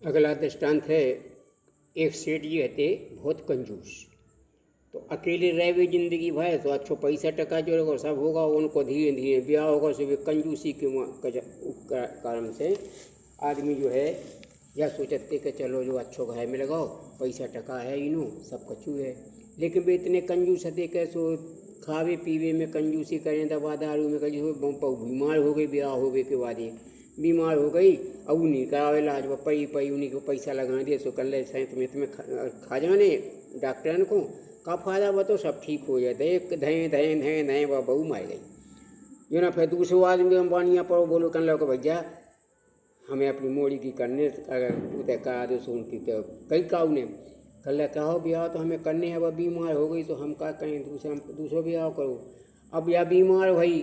अगला दृष्टांत है। एक सेठ जी रहते बहुत कंजूस, तो अकेले रह भी जिंदगी भर तो अच्छो पैसा टका जो रहेगा सब होगा उनको धीरे धीरे ब्याह होगा। सुबह कंजूसी के कारण से आदमी जो है या सोचते कि चलो जो अच्छो घर में लगाओ, पैसा टका है इनो सब कछू है, लेकिन वे इतने कंजूस थे कैसो खावे पीवे में कंजूसी करें, दवा दारू में कंजूस, बीमार हो गई, ब्याह हो गए के बाद ये बीमार हो गई। अब उन्हीं का इलाज वो पई उन्हीं को पैसा लगा दिए, सो कर ले तुम्हें खा जाने डॉक्टर को का फायदा वो तो सब ठीक हो जाता है। एक धैं धैं धैं धैं वह बहू मार गई जो ना। फिर दूसरे आदमी हम बानिया पर बोलो कर लो कि भैया हमें अपनी मोड़ी की करने अगर करा दो सो उनकी तो कई काऊ ने कल कहो ब्याह तो हमें करने है, वह बीमार हो गई तो हम क्या करें, दूसरा ब्याह करो। अब या बीमार भई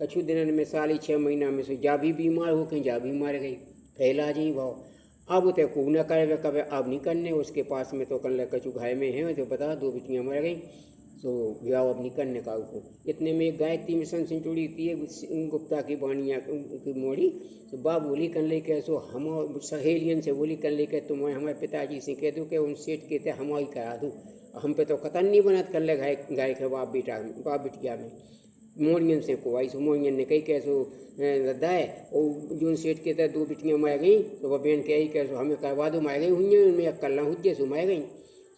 कछु दिन में 6.5 महीना में से जा भी बीमार हो कहीं जा भी मार गई, फैला जी भाव। अब तो को न करे कभी अब नहीं करने उसके पास में तो कर कछु घर में है तो बता 2 बिटियाँ मर गई, तो ब्याह अब नहीं करने का उसको। इतने में एक गायत्री मिशन से जुड़ी थी गुप्ता की बानिया की मोड़ी, तो बा बोली कर ले के सो हम सहेलियन से बोली कर ले के तुम हमारे पिताजी से कह दो कि उन सेठ के थे हम ही करा दूँ, हम पे तो कतन नहीं बनत कर ले गाय के बाप बिटिया में मोड़ियन से को आई। सो मोड़ियन ने कही कैसो दाए और जो सेठ के थे 2 बिटियाँ मार गई, तो वह बहन के आई कैसो हमें करवा दो मार गई हुई उनमें कल्ला हुज्जे सो मार गई।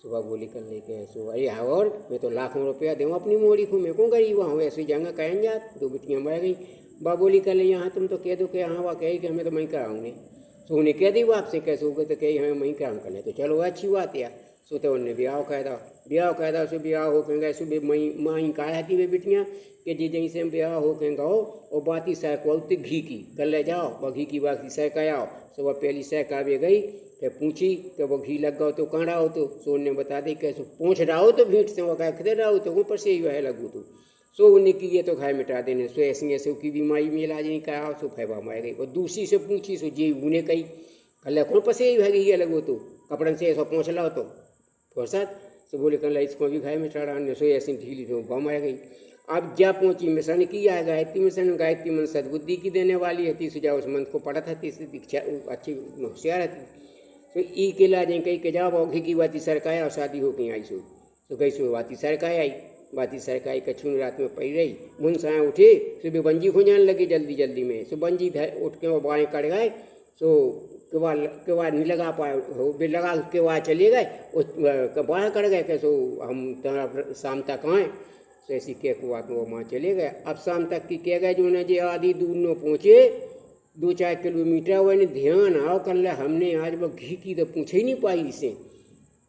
सुबह बोली कर ले के सो अरे हाँ और मैं तो लाखों रुपया दूँ अपनी मोड़ी को, मैं को गरीब वहाँ ऐसे जंगा कहें जात 2 बिटियाँ मार गई। बा बोली कर ले यहाँ तुम तो कह दो कि हाँ वह कही कि हमें तो मैं कराऊँगे, सो उन्हें कह दी वो आपसे कैसे हो गए तो कही हमें मैं कराऊँ कर ले, तो चलो अच्छी बात या सो तो उन्हें ब्याह कायदा सो ब्याह हो कहेंगे सुबह माँ ही कहा थी वे बिटियाँ कि जी जहीं से ब्याह हो कहेंगे हो और बाती सह को घी की कर ले जाओ, वह घी की बाती सह का आओ। सो वह पहली सह का भी गई, फिर पूछी कि वो घी लग गया तो कहाँ रहा हो, तो सो ने बता दी कैसे पूछ रहा हो तो भीट से वो कह खदे रहा हो तो ऊपर से ही वह लगू तो सो उन्हें की ये तो घर मिटा देने। सो ऐसे की बीमारी में इलाज नहीं करा, सो फैबा मार गई। और दूसरी से पूछी सो जी उन्हें कही कल कौन पसे ही भागी ये लगो तो कपड़न से ऐसा पहुँच लाओ तो फुर्सत सो बोले कल इसको भी घर मिटा रहा, सो ऐसी ढीली तो बम आ गई। अब जा पहुंची मिशन की है गायत्री मिशन, गायत्री मन सद्बुद्धि की देने वाली है, तीसरी जा उस मंत्र को पढ़ा था, तीसरी दीक्षा अच्छी होशियार है। तो ई के ला जाए कहीं के जाओ घी की बाती सरकाया और शादी हो गई आई सो तो गई सो बाती सरकाया आई, बाती सरकाई कछू रात में पड़ी रही। मुन साया उठे सुबह बंजी खुजाने लगी जल्दी में, सो बंजी उठ के वो बाएँ कट गए, सो केवाड़ नहीं लगा पाए हो लगा केवाड़ चले गए बाहर कर गए कैसो हम तुम्हारा शाम तक आए, तो ऐसी कह को बात वो माँ चले गए। अब शाम तक की कह गए जो न जे आधी दूर न पहुँचे 2-4 किलोमीटर वो ध्यान आओ कर ले हमने आज वो घी की तो पूछ ही नहीं पाई इसे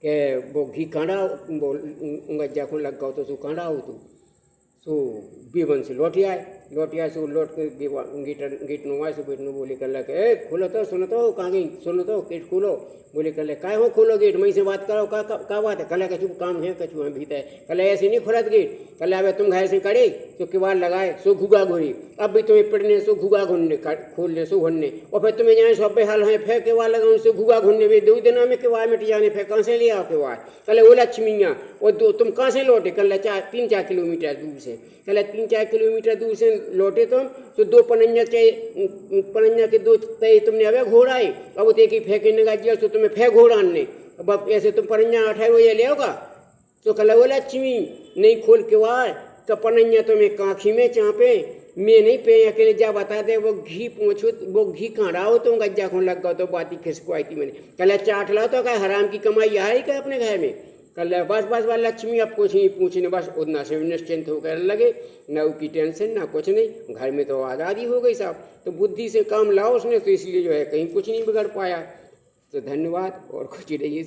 कि वो घी काढ़ा वो गज्जा को लग गया तो सो काढ़ा हो तो सो बेबन से लौट आए सो लौट के गेट नवा से बेट बोले कर ले ए खोलो तो सुनो तो कहाँ गई सुनो तो गेट खोलो, बोले कर ले काय हो खोलो गेट मई से बात करो का बात है, कल कछु काम है कछु हम भीतर कल ऐसे नहीं खुलत गेट, कल अब तुम घर से करे तो किवाड़ लगाए सो घुगा घोरी, अब भी तुम्हें पड़ने सो घुगा घुनने खोल ले सो घुनने, और फिर तुम्हें जाए सब हाल है फिर किवाड़ लगाओ सो घुगा घुनने भी 2 दिन में किवाड़ मिट जाने फिर कहाँ से ले आओ किवाड़। कल वो लक्ष्मियाँ और तुम कहाँ से लौटे, कल 3-4 किलोमीटर दूर से, कल 3-4 किलोमीटर दूर से लौटे तुम तो 2 पनैया के 2 तय तुमने अब घोड़ाए, अब तो एक ही फेंके नगा तो तुम्हें फेंक घोड़ाने, अब ऐसे तुम पनैया 8 बजे ले आओगा तो कल वो लक्ष्मी नहीं खोल के वार तो पनैया तुम्हें काखी में चाँपे मैं नहीं पे अकेले जा बता दे वो घी पहुँचो वो घी कहाँ रहा हो तुम गज्जा खोन लग गया तो बाती खिसको आई थी मैंने कल चाट लाओ तो क्या हराम की कमाई आ रही क्या अपने घर में, कल बस लक्ष्मी अब कुछ नहीं पूछने बस उतना से निश्चिंत होकर लगे, न उसकी टेंशन ना कुछ नहीं, घर में तो आज़ादी हो गई साहब। तो बुद्धि से काम लाओ उसने तो इसलिए जो है कहीं कुछ नहीं बिगड़ पाया। तो धन्यवाद और कुछ रहिए।